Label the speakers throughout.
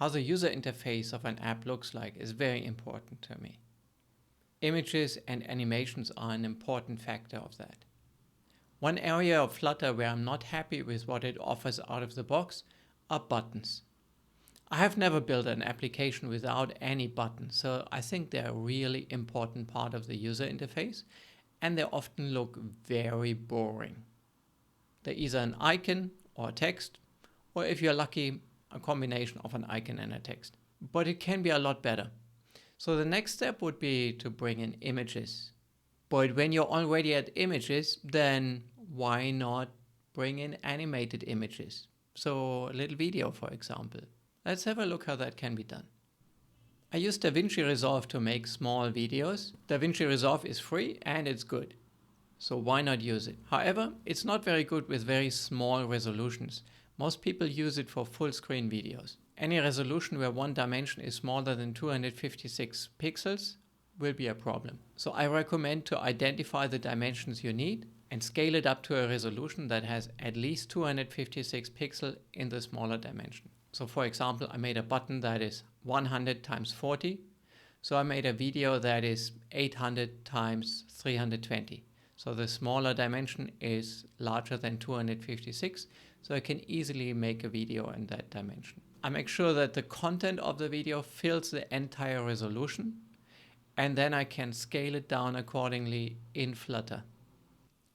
Speaker 1: How the user interface of an app looks like is very important to me. Images and animations are an important factor of that. One area of Flutter where I'm not happy with what it offers out of the box are buttons. I have never built an application without any buttons, so I think they're a really important part of the user interface, and they often look very boring. They're either an icon or text, or if you're lucky, a combination of an icon and a text. But it can be a lot better. So the next step would be to bring in images. But when you're already at images, then why not bring in animated images? So a little video, for example. Let's have a look how that can be done. I use Davinci Resolve to make small videos. Davinci Resolve is free and it's good. So why not use it? However, it's not very good with very small resolutions. Most people use it for full screen videos. Any resolution where one dimension is smaller than 256 pixels will be a problem. So I recommend to identify the dimensions you need and scale it up to a resolution that has at least 256 pixels in the smaller dimension. So for example, I made a button that is 100 times 40. So I made a video that is 800 times 320. So the smaller dimension is larger than 256. So I can easily make a video in that dimension. I make sure that the content of the video fills the entire resolution. And then I can scale it down accordingly in Flutter.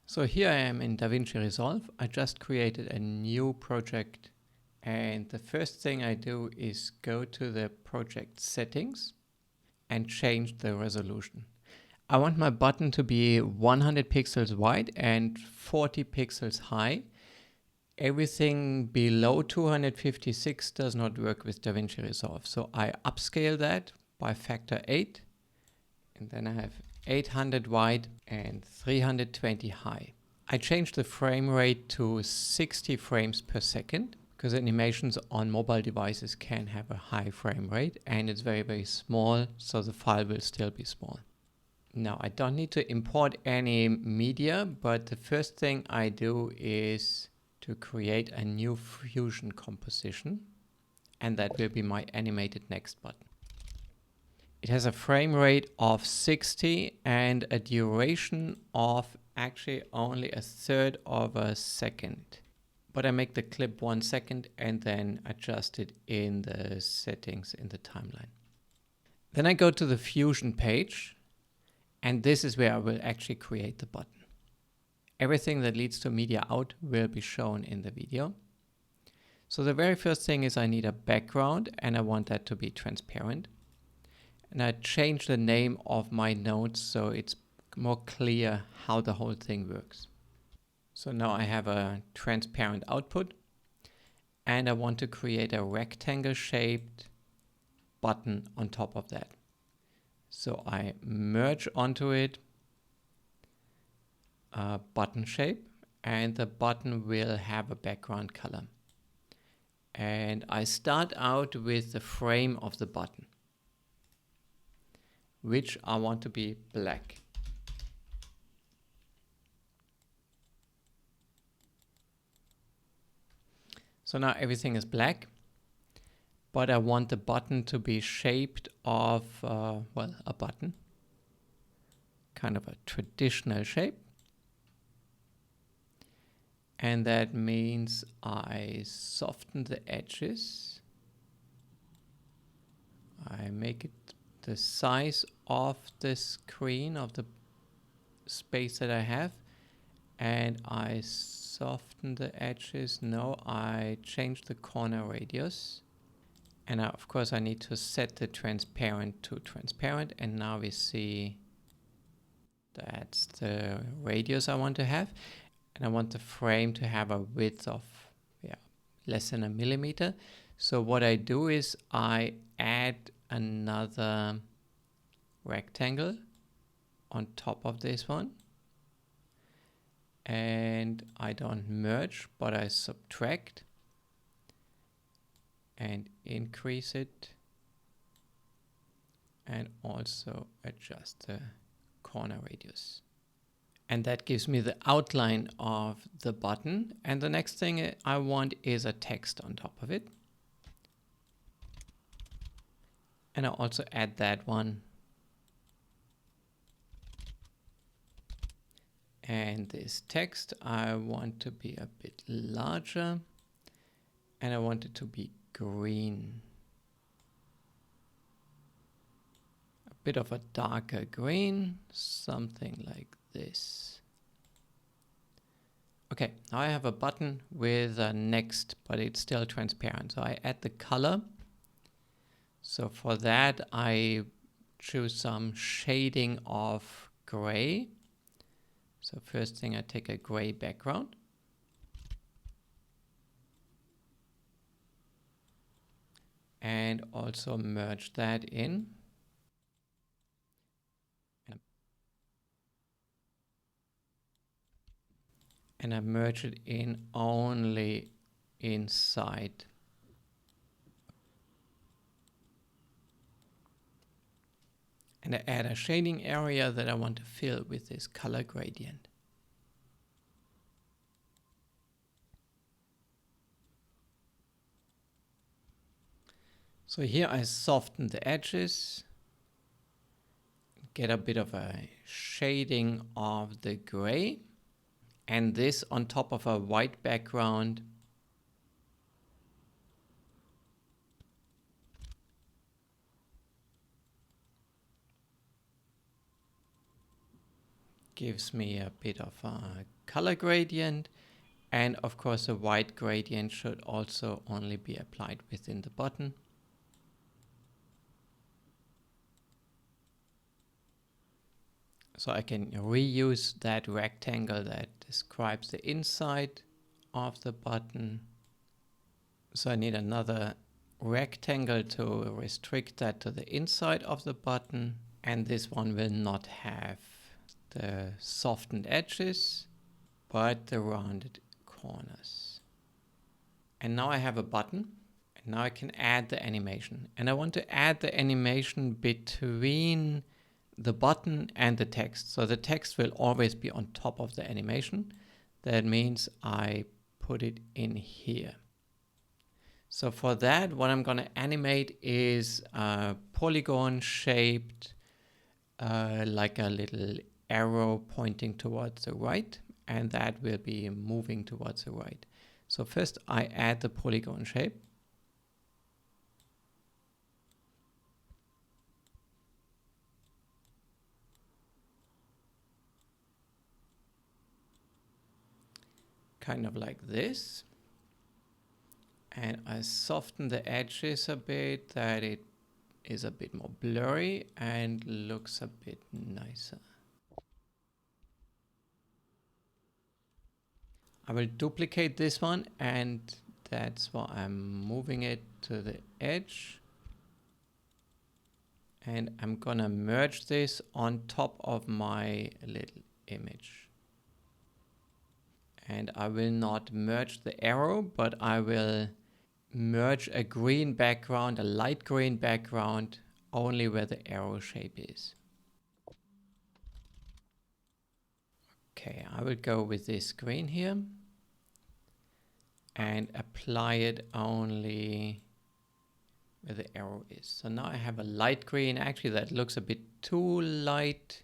Speaker 1: So here I am in Davinci Resolve. I just created a new project. And the first thing I do is go to the project settings and change the resolution. I want my button to be 100 pixels wide and 40 pixels high. Everything below 256 does not work with Davinci Resolve. So I upscale that by factor 8. And then I have 800 wide and 320 high. I changed the frame rate to 60 frames per second. Because animations on mobile devices can have a high frame rate and it's very, very small, so the file will still be small. Now I don't need to import any media, but the first thing I do is to create a new Fusion composition, and that will be my animated next button. It has a frame rate of 60 and a duration of actually only a third of a second. But I make the clip 1 second and then adjust it in the settings in the timeline. Then I go to the Fusion page, and this is where I will actually create the button. Everything that leads to media out will be shown in the video. So the very first thing is I need a background, and I want that to be transparent. And I change the name of my nodes so it's more clear how the whole thing works. So now I have a transparent output and I want to create a rectangle shaped button on top of that. So I merge onto it a button shape and the button will have a background color. And I start out with the frame of the button, which I want to be black. So now everything is black, but I want the button to be shaped of, well, a button, kind of a traditional shape. And that means I soften the edges. I make it the size of the screen, of the space that I have, and I soften the edges. No, I change the corner radius. And now, of course, I need to set the transparent to transparent. And now we see that's the radius I want to have. And I want the frame to have a width of less than 1 millimeter. So what I do is I add another rectangle on top of this one. And I don't merge, but I subtract and increase it and also adjust the corner radius. And that gives me the outline of the button. And the next thing I want is a text on top of it. And I also add that one. And this text, I want to be a bit larger. And I want it to be green. A bit of a darker green, something like this. Okay, now I have a button with a next, but it's still transparent. So I add the color. So for that, I choose some shading of gray. So first thing, I take a gray background. And also merge that in. And I merge it in only inside. And I add a shading area that I want to fill with this color gradient. So here I soften the edges, get a bit of a shading of the gray, and this on top of a white background. Gives me a bit of a color gradient, and of course the white gradient should also only be applied within the button. So I can reuse that rectangle that describes the inside of the button. So I need another rectangle to restrict that to the inside of the button. And this one will not have the softened edges, but the rounded corners. And now I have a button. And now I can add the animation. And I want to add the animation between the button and the text. So the text will always be on top of the animation. That means I put it in here. So for that, what I'm going to animate is a polygon shaped like a little arrow pointing towards the right, and that will be moving towards the right. So first I add the polygon shape. Kind of like this. And I soften the edges a bit, that it is a bit more blurry and looks a bit nicer. I will duplicate this one, and that's why I'm moving it to the edge. And I'm gonna merge this on top of my little image. And I will not merge the arrow, but I will merge a green background, a light green background, only where the arrow shape is. Okay, I will go with this green here and apply it only where the arrow is. So now I have a light green. Actually, that looks a bit too light.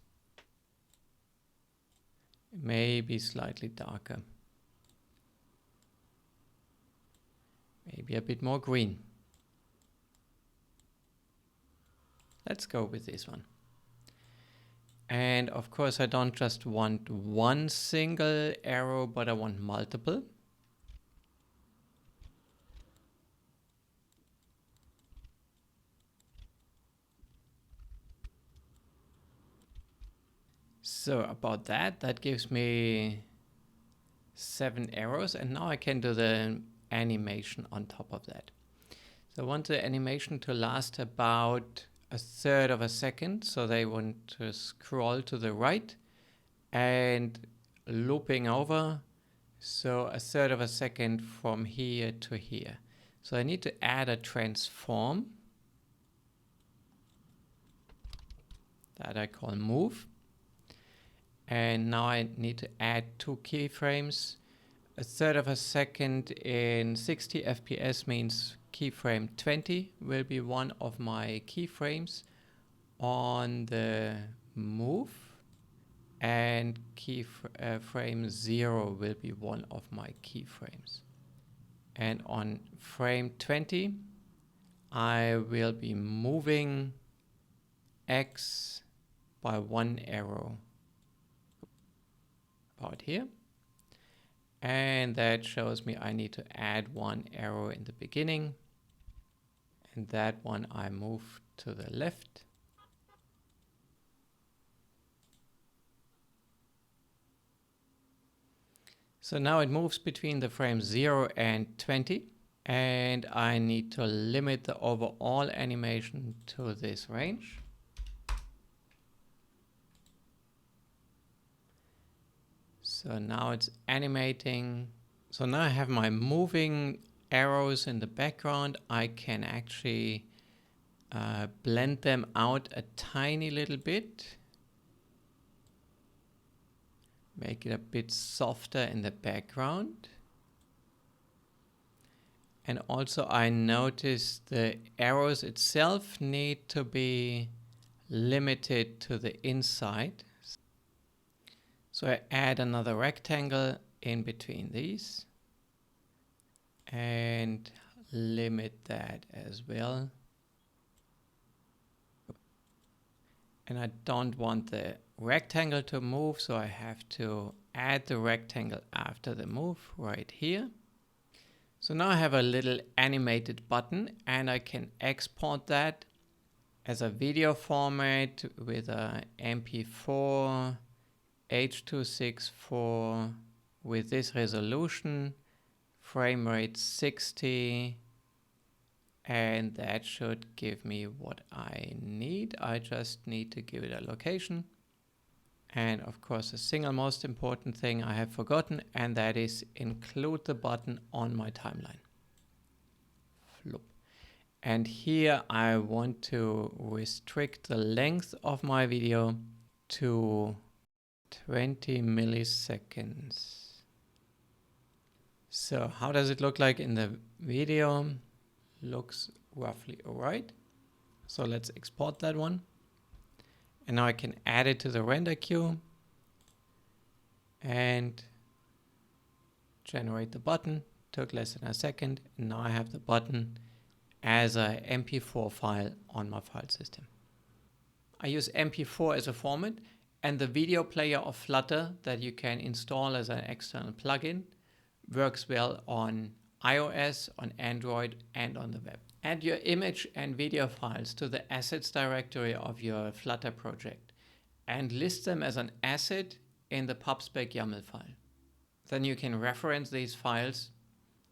Speaker 1: Maybe slightly darker. Maybe a bit more green. Let's go with this one. And of course, I don't just want one single arrow, but I want multiple. So about that, that gives me 7 arrows, and now I can do the animation on top of that. So I want the animation to last about 1/3 of a second, so they want to scroll to the right and looping over, so 1/3 of a second from here to here. So I need to add a transform that I call move. And now I need to add 2 keyframes. 1/3 of a second in 60 FPS means keyframe 20 will be one of my keyframes on the move, and frame 0 will be one of my keyframes. And on frame 20, I will be moving X by 1 arrow about here. And that shows me I need to add 1 arrow in the beginning. And that one I move to the left. So now it moves between the frames 0 and 20. And I need to limit the overall animation to this range. So now it's animating. So now I have my moving arrows in the background. I can actually blend them out a tiny little bit. Make it a bit softer in the background. And also I notice the arrows itself need to be limited to the inside. So I add another rectangle in between these and limit that as well. And I don't want the rectangle to move, so I have to add the rectangle after the move right here. So now I have a little animated button, and I can export that as a video format with a MP4 H.264 with this resolution, frame rate 60, and that should give me what I need. I just need to give it a location. And of course, the single most important thing I have forgotten, and that is include the button on my timeline. Flop. And here I want to restrict the length of my video to 20 milliseconds. So how does it look like in the video? Looks roughly all right. So let's export that one. And now I can add it to the render queue and generate the button. Took less than a second. And now I have the button as a MP4 file on my file system. I use MP4 as a format, and the video player of Flutter that you can install as an external plugin works well on iOS, on Android, and on the web. Add your image and video files to the assets directory of your Flutter project and list them as an asset in the spec.yaml file. Then you can reference these files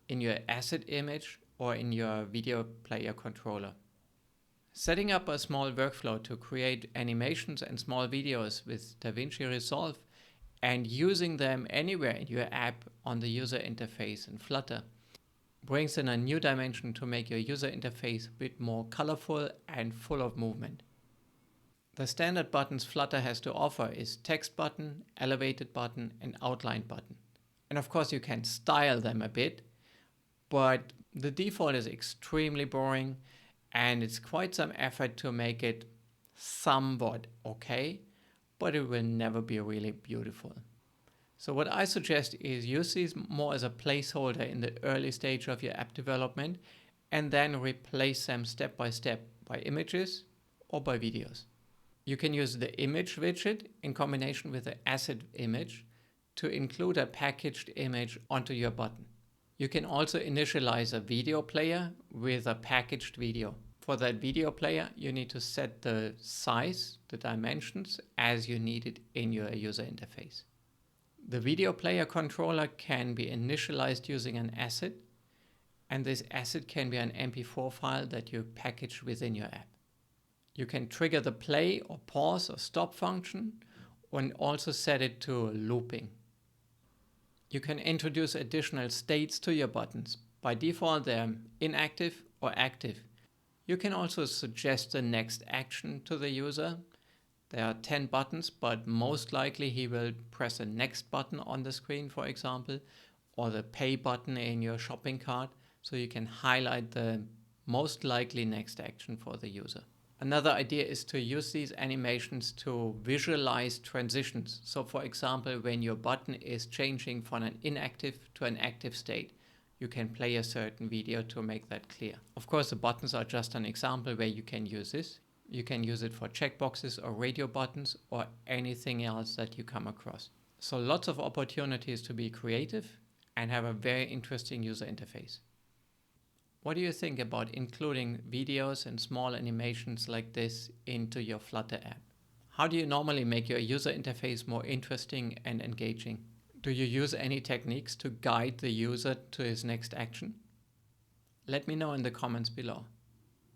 Speaker 1: in your asset image or in your video player controller. Setting up a small workflow to create animations and small videos with Davinci Resolve and using them anywhere in your app on the user interface in Flutter brings in a new dimension to make your user interface a bit more colorful and full of movement. The standard buttons Flutter has to offer is text button, elevated button, and outline button. And of course you can style them a bit, but the default is extremely boring and it's quite some effort to make it somewhat okay, but it will never be really beautiful. So what I suggest is use these more as a placeholder in the early stage of your app development and then replace them step by step by images or by videos. You can use the image widget in combination with the asset image to include a packaged image onto your button. You can also initialize a video player with a packaged video. For that video player, you need to set the size, the dimensions as you need it in your user interface. The video player controller can be initialized using an asset, and this asset can be an MP4 file that you package within your app. You can trigger the play or pause or stop function and also set it to looping. You can introduce additional states to your buttons. By default, they're inactive or active. You can also suggest the next action to the user. There are 10 buttons, but most likely he will press the next button on the screen, for example, or the pay button in your shopping cart. so you can highlight the most likely next action for the user. Another idea is to use these animations to visualize transitions. So for example, when your button is changing from an inactive to an active state, you can play a certain video to make that clear. Of course, the buttons are just an example where you can use this. You can use it for checkboxes or radio buttons or anything else that you come across. So lots of opportunities to be creative and have a very interesting user interface. What do you think about including videos and small animations like this into your Flutter app? How do you normally make your user interface more interesting and engaging? Do you use any techniques to guide the user to his next action? Let me know in the comments below.